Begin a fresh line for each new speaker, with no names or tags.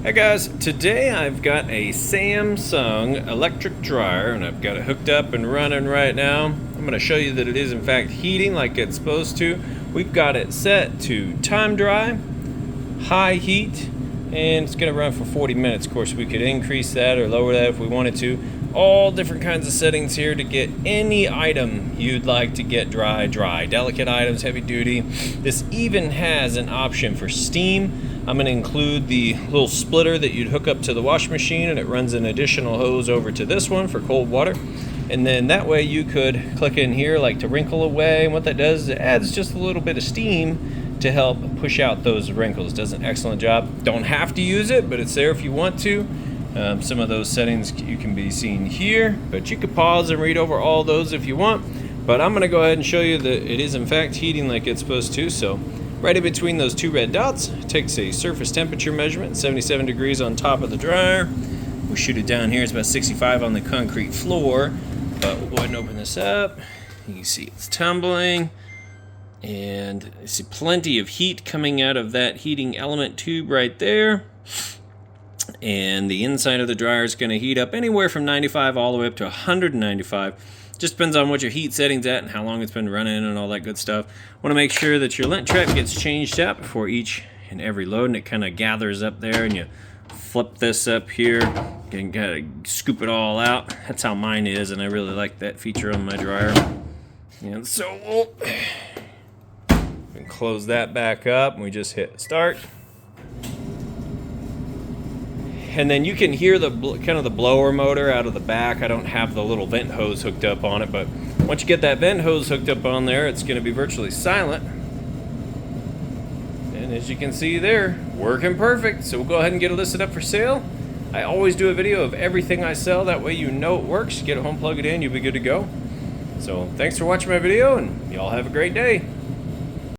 Hey guys, today I've got a Samsung electric dryer and I've got it hooked up and running right now. I'm going to show you that it is in fact heating like it's supposed to. We've got it set to time dry, high heat, and it's going to run for 40 minutes. Of course, we could increase that or lower that if we wanted to. All different kinds of settings here to get any item you'd like to get dry. Delicate items, heavy duty. This even has an option for steam. I'm going to include the little splitter that you'd hook up to the washing machine, and it runs an additional hose over to this one for cold water. And then that way you could click in here like to wrinkle away, and what that does is it adds just a little bit of steam to help push out those wrinkles. Does an excellent job. Don't have to use it, but it's there if you want to. Some of those settings you can be seen here, but you could pause and read over all those if you want. But I'm going to go ahead and show you that it is in fact heating like it's supposed to. So right in between those two red dots, it takes a surface temperature measurement, 77 degrees on top of the dryer. We shoot it down here, it's about 65 on the concrete floor. But we'll go ahead and open this up. You can see it's tumbling. And I see plenty of heat coming out of that heating element tube right there. And the inside of the dryer is going to heat up anywhere from 95 all the way up to 195. Just depends on what your heat setting's at and how long it's been running and all that good stuff. Want to make sure that your lint trap gets changed out before each and every load, and it kind of gathers up there, and you flip this up here and gotta scoop it all out. That's how mine is, and I really like that feature on my dryer. And so we'll close that back up, and we just hit start. And then you can hear the kind of the blower motor out of the back. I don't have the little vent hose hooked up on it, but once you get that vent hose hooked up on there, it's going to be virtually silent. And as you can see there, working perfect. So we'll go ahead and get it listed up for sale. I always do a video of everything I sell. That way you know it works. Get it home, plug it in, you'll be good to go. So thanks for watching my video, and y'all have a great day.